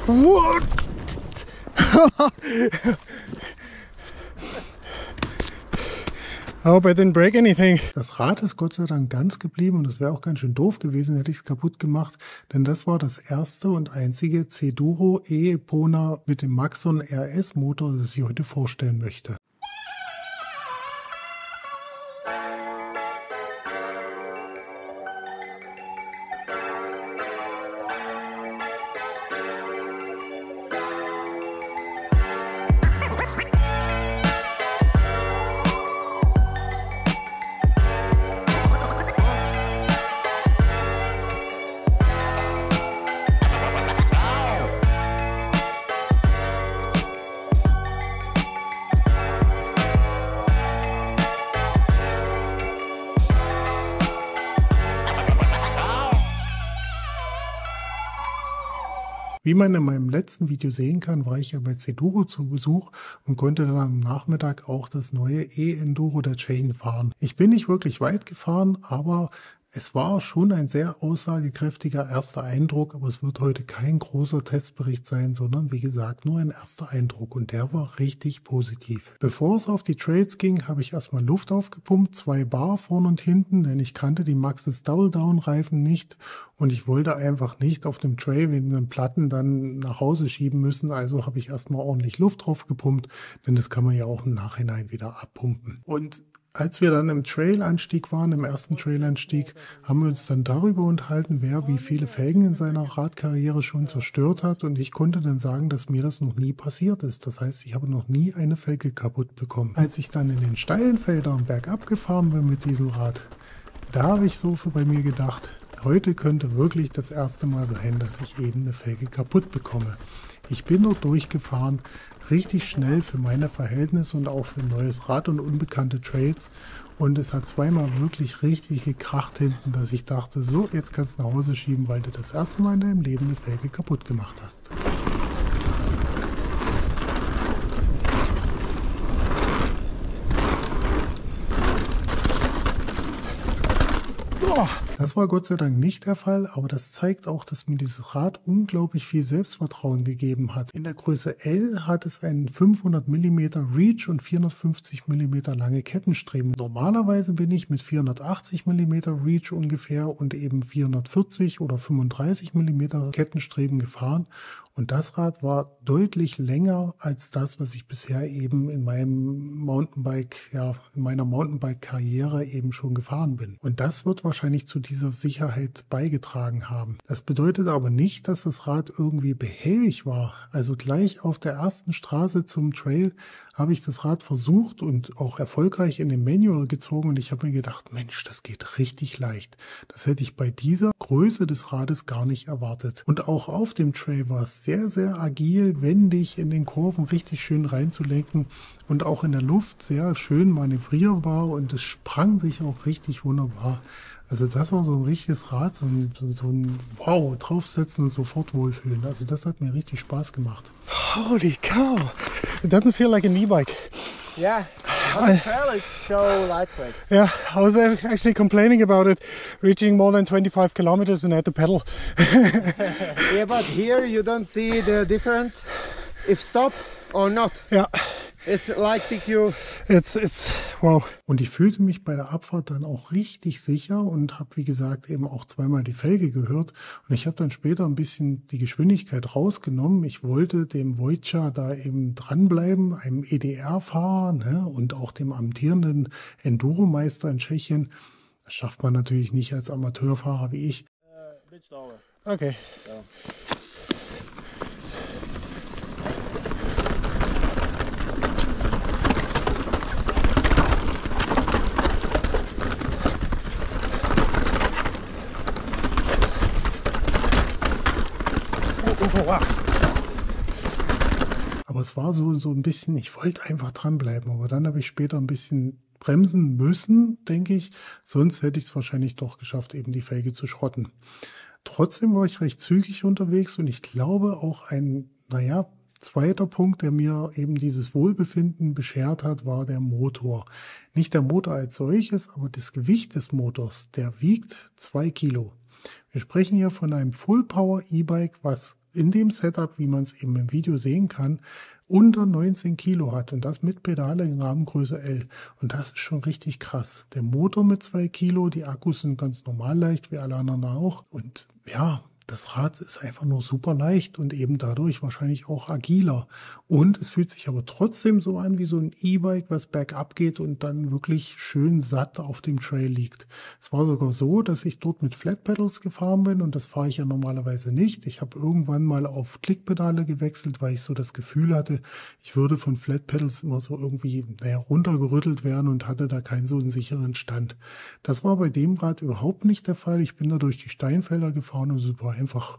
What? I hope I didn't break anything. Das Rad ist Gott sei Dank ganz geblieben und es wäre auch ganz schön doof gewesen, hätte ich es kaputt gemacht, denn das war das erste und einzige C-Duro E-Epona mit dem Maxon RS Motor, das ich heute vorstellen möchte. Wie man in meinem letzten Video sehen kann, war ich ja bei C-Duro zu Besuch und konnte dann am Nachmittag auch das neue E-Enduro der Tschechen fahren. Ich bin nicht wirklich weit gefahren, aber es war schon ein sehr aussagekräftiger erster Eindruck, aber es wird heute kein großer Testbericht sein, sondern wie gesagt nur ein erster Eindruck und der war richtig positiv. Bevor es auf die Trails ging, habe ich erstmal Luft aufgepumpt, 2 Bar vorne und hinten, denn ich kannte die Maxxis Double Down Reifen nicht und ich wollte einfach nicht auf dem Trail wegen den Platten dann nach Hause schieben müssen, also habe ich erstmal ordentlich Luft drauf gepumpt, denn das kann man ja auch im Nachhinein wieder abpumpen. Und als wir dann im Trailanstieg waren, im ersten Trailanstieg, haben wir uns dann darüber unterhalten, wer wie viele Felgen in seiner Radkarriere schon zerstört hat. Und ich konnte dann sagen, dass mir das noch nie passiert ist. Das heißt, ich habe noch nie eine Felge kaputt bekommen. Als ich dann in den steilen Feldern bergab gefahren bin mit diesem Rad, da habe ich so bei mir gedacht, heute könnte wirklich das erste Mal sein, dass ich eben eine Felge kaputt bekomme. Ich bin dort durchgefahren, richtig schnell für meine Verhältnisse und auch für ein neues Rad und unbekannte Trails. Und es hat zweimal wirklich richtig gekracht hinten, dass ich dachte, so, jetzt kannst du nach Hause schieben, weil du das erste Mal in deinem Leben eine Felge kaputt gemacht hast. Das war Gott sei Dank nicht der Fall, aber das zeigt auch, dass mir dieses Rad unglaublich viel Selbstvertrauen gegeben hat. In der Größe L hat es einen 500 mm Reach und 450 mm lange Kettenstreben. Normalerweise bin ich mit 480 mm Reach ungefähr und eben 440 oder 35 mm Kettenstreben gefahren. Und das Rad war deutlich länger als das, was ich bisher eben in meinem Mountainbike, in meiner Mountainbike-Karriere eben schon gefahren bin. Und das wird wahrscheinlich zu dieser Sicherheit beigetragen haben. Das bedeutet aber nicht, dass das Rad irgendwie behäbig war. Also gleich auf der ersten Straße zum Trail habe ich das Rad versucht und auch erfolgreich in den Manual gezogen und ich habe mir gedacht, Mensch, das geht richtig leicht. Das hätte ich bei dieser Größe des Rades gar nicht erwartet. Und auch auf dem Trail war es sehr, sehr agil, wendig, in den Kurven richtig schön reinzulenken und auch in der Luft sehr schön manövrierbar und es sprang sich auch richtig wunderbar. Also das war so ein richtiges Rad, so ein Wow, draufsetzen und sofort wohlfühlen. Also das hat mir richtig Spaß gemacht. Holy cow! It doesn't feel like an e-bike. Yeah, on the trail it's so lightweight. Yeah, I was actually complaining about it, reaching more than 25 kilometers and I had to pedal. Yeah, but here you don't see the difference if stop or not. Yeah. It's like DQ. It's wow. Und ich fühlte mich bei der Abfahrt dann auch richtig sicher und habe, wie gesagt, eben auch zweimal die Felge gehört. Und ich habe dann später ein bisschen die Geschwindigkeit rausgenommen. Ich wollte dem Wojciech da eben dranbleiben, einem EDR-Fahrer, ne, und auch dem amtierenden Enduro-Meister in Tschechien. Das schafft man natürlich nicht als Amateurfahrer wie ich. Bit slower. Okay. So. Aber es war so ein bisschen, ich wollte einfach dranbleiben, aber dann habe ich später ein bisschen bremsen müssen, denke ich, sonst hätte ich es wahrscheinlich doch geschafft, eben die Felge zu schrotten. Trotzdem war ich recht zügig unterwegs und ich glaube auch ein, zweiter Punkt, der mir eben dieses Wohlbefinden beschert hat, war der Motor. Nicht der Motor als solches, aber das Gewicht des Motors, der wiegt 2 Kilo. Wir sprechen hier von einem Full Power E-Bike, was in dem Setup, wie man es eben im Video sehen kann, unter 19 Kilo hat und das mit Pedale in Rahmengröße L. Und das ist schon richtig krass. Der Motor mit 2 Kilo, die Akkus sind ganz normal leicht, wie alle anderen auch. Und ja, das Rad ist einfach nur super leicht und eben dadurch wahrscheinlich auch agiler. Und es fühlt sich aber trotzdem so an wie so ein E-Bike, was bergab geht und dann wirklich schön satt auf dem Trail liegt. Es war sogar so, dass ich dort mit Flat Pedals gefahren bin und das fahre ich ja normalerweise nicht. Ich habe irgendwann mal auf Klickpedale gewechselt, weil ich so das Gefühl hatte, ich würde von Flat Pedals immer so irgendwie runtergerüttelt werden und hatte da keinen so einen sicheren Stand. Das war bei dem Rad überhaupt nicht der Fall. Ich bin da durch die Steinfelder gefahren und es war einfach,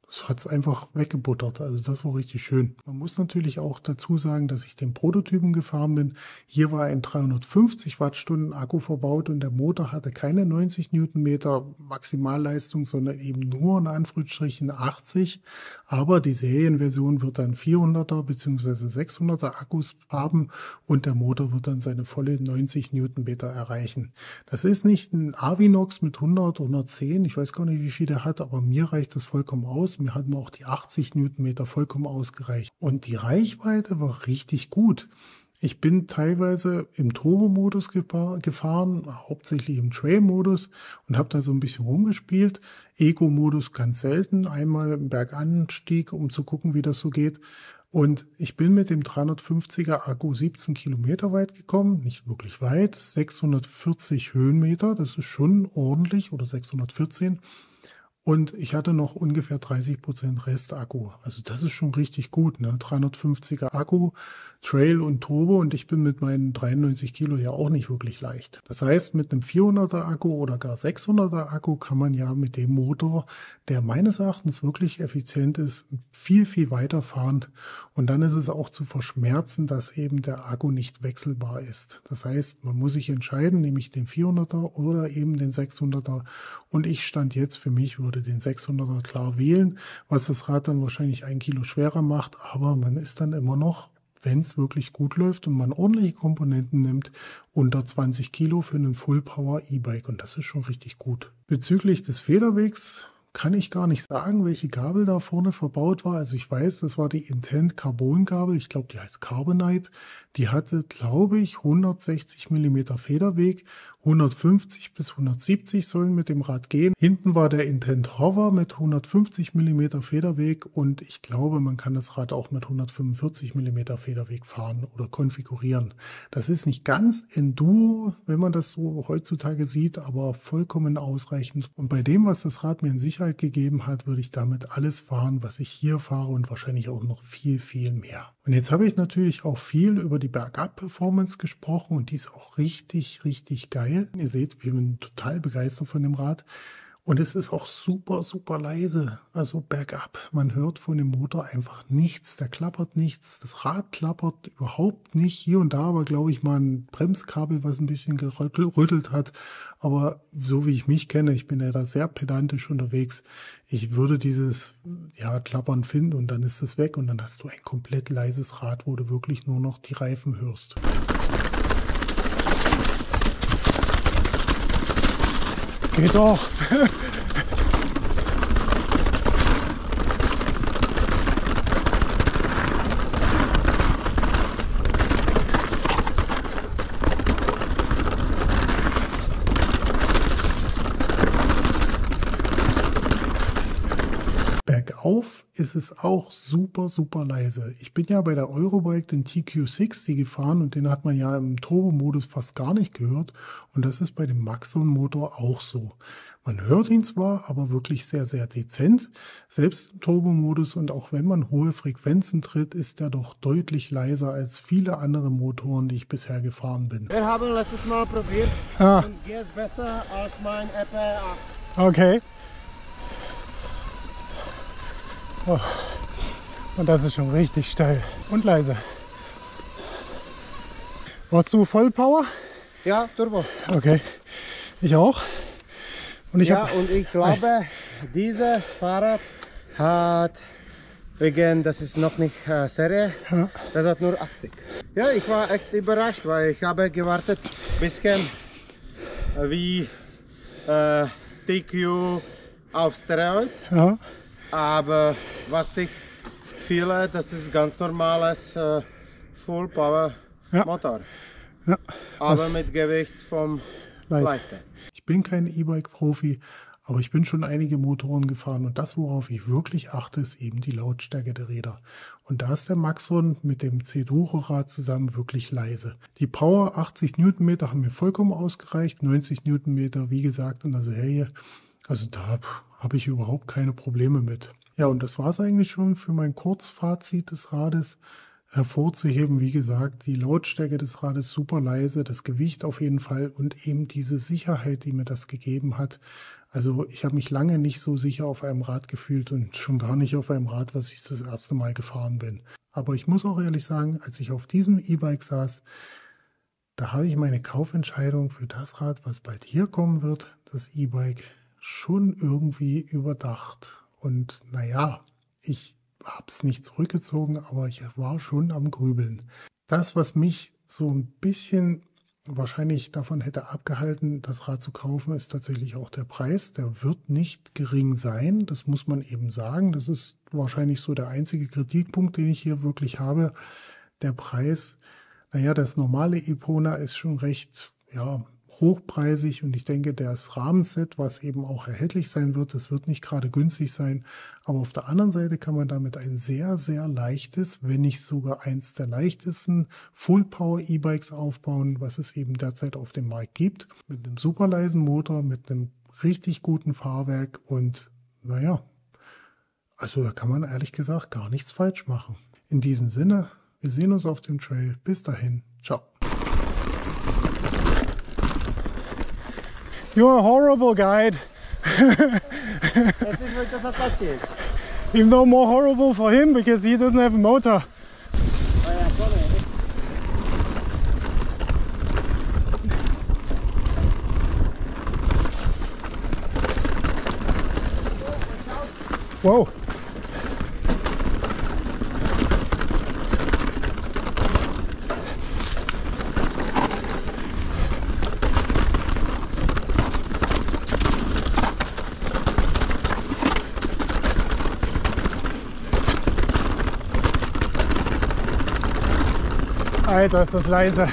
das hat es einfach weggebuttert. Also das war richtig schön. Man muss natürlich auch dazu sagen, dass ich den Prototypen gefahren bin. Hier war ein 350 Wattstunden Akku verbaut und der Motor hatte keine 90 Newtonmeter Maximalleistung, sondern eben nur in Anführungsstrichen 80. Aber die Serienversion wird dann 400er bzw. 600er Akkus haben und der Motor wird dann seine volle 90 Newtonmeter erreichen. Das ist nicht ein Avinox mit 100, 110. Ich weiß gar nicht, wie viel der hat, aber mir reicht das vollkommen aus. Mir hatten auch die 80 Newtonmeter vollkommen ausgereicht. Und die Reichweite war richtig gut. Ich bin teilweise im Turbo-Modus gefahren, hauptsächlich im Trail-Modus und habe da so ein bisschen rumgespielt. Eco-Modus ganz selten, einmal im Berganstieg, um zu gucken, wie das so geht. Und ich bin mit dem 350er Akku 17 Kilometer weit gekommen, nicht wirklich weit, 640 Höhenmeter, das ist schon ordentlich, oder 614. Und ich hatte noch ungefähr 30% Restakku. Also das ist schon richtig gut, ne? 350er Akku, Trail und Turbo und ich bin mit meinen 93 Kilo ja auch nicht wirklich leicht. Das heißt, mit einem 400er Akku oder gar 600er Akku kann man ja mit dem Motor, der meines Erachtens wirklich effizient ist, viel, viel weiter fahren. Und dann ist es auch zu verschmerzen, dass eben der Akku nicht wechselbar ist. Das heißt, man muss sich entscheiden, nehme ich den 400er oder eben den 600er. Und ich stand jetzt für mich, würde den 600er klar wählen, was das Rad dann wahrscheinlich 1 Kilo schwerer macht. Aber man ist dann immer noch, wenn es wirklich gut läuft und man ordentliche Komponenten nimmt, unter 20 Kilo für einen Full-Power E-Bike. Und das ist schon richtig gut. Bezüglich des Federwegs kann ich gar nicht sagen, welche Gabel da vorne verbaut war. Also ich weiß, das war die Intent Carbon Gabel. Ich glaube, die heißt Carbonite. Die hatte, glaube ich, 160 mm Federweg. 150 bis 170 sollen mit dem Rad gehen. Hinten war der Intent Hover mit 150 mm Federweg und ich glaube, man kann das Rad auch mit 145 mm Federweg fahren oder konfigurieren. Das ist nicht ganz Enduro, wenn man das so heutzutage sieht, aber vollkommen ausreichend. Und bei dem, was das Rad mir in Sicherheit gegeben hat, würde ich damit alles fahren, was ich hier fahre und wahrscheinlich auch noch viel, viel mehr. Und jetzt habe ich natürlich auch viel über die Bergab-Performance gesprochen und die ist auch richtig, richtig geil. Ihr seht, ich bin total begeistert von dem Rad. Und es ist auch super, super leise. Also bergab. Man hört von dem Motor einfach nichts. Der klappert nichts. Das Rad klappert überhaupt nicht. Hier und da war, glaube ich, mal ein Bremskabel, was ein bisschen gerüttelt hat. Aber so wie ich mich kenne, ich bin ja da sehr pedantisch unterwegs. Ich würde dieses Klappern finden und dann ist es weg. Und dann hast du ein komplett leises Rad, wo du wirklich nur noch die Reifen hörst. Geht doch. Bergauf ist es auch super, super leise. Ich bin ja bei der Eurobike den TQ60 gefahren und den hat man ja im Turbo-Modus fast gar nicht gehört. Und das ist bei dem Maxon-Motor auch so. Man hört ihn zwar, aber wirklich sehr, sehr dezent. Selbst im Turbo-Modus und auch wenn man hohe Frequenzen tritt, ist er doch deutlich leiser als viele andere Motoren, die ich bisher gefahren bin. Wir haben letztes Mal probiert und geht besser als mein Apple 8. Okay. Oh. Und das ist schon richtig steil und leise. Warst du Vollpower? Ja, Turbo. Okay, ich auch. Und ich und ich glaube, dieses Fahrrad hat, das ist noch nicht Serie, das hat nur 80. Ja, ich war echt überrascht, weil ich habe gewartet, ein bisschen wie TQ auf Steroids. Ja. Aber was ich fühle, das ist ganz normales Full Power Motor. Ja. Aber mit Gewicht vom Leichter. Ich bin kein E-Bike-Profi, aber ich bin schon einige Motoren gefahren und das, worauf ich wirklich achte, ist eben die Lautstärke der Räder. Und da ist der Maxon mit dem C-Duro-Rad zusammen wirklich leise. Die Power 80 Newtonmeter haben mir vollkommen ausgereicht, 90 Newtonmeter, wie gesagt, in der Serie. Also da habe ich überhaupt keine Probleme mit. Ja, und das war es eigentlich schon für mein Kurzfazit des Rades. Hervorzuheben, wie gesagt, die Lautstärke des Rades super leise, das Gewicht auf jeden Fall und eben diese Sicherheit, die mir das gegeben hat. Also ich habe mich lange nicht so sicher auf einem Rad gefühlt und schon gar nicht auf einem Rad, was ich das erste Mal gefahren bin. Aber ich muss auch ehrlich sagen, als ich auf diesem E-Bike saß, da habe ich meine Kaufentscheidung für das Rad, was bald hier kommen wird, das E-Bike, schon irgendwie überdacht. Und naja, ich habe es nicht zurückgezogen, aber ich war schon am Grübeln. Das, was mich so ein bisschen wahrscheinlich davon hätte abgehalten, das Rad zu kaufen, ist tatsächlich auch der Preis. Der wird nicht gering sein, das muss man eben sagen. Das ist wahrscheinlich so der einzige Kritikpunkt, den ich hier wirklich habe. Der Preis, naja, das normale Epona ist schon recht, ja, hochpreisig und ich denke, das Rahmenset, was eben auch erhältlich sein wird, das wird nicht gerade günstig sein, aber auf der anderen Seite kann man damit ein sehr, sehr leichtes, wenn nicht sogar eins der leichtesten Full-Power-E-Bikes aufbauen, was es eben derzeit auf dem Markt gibt, mit einem super leisen Motor, mit einem richtig guten Fahrwerk und naja, also da kann man ehrlich gesagt gar nichts falsch machen. In diesem Sinne, wir sehen uns auf dem Trail. Bis dahin, ciao. You're a horrible guide. Even though more horrible for him because he doesn't have a motor. Whoa. Alter, ist das leise.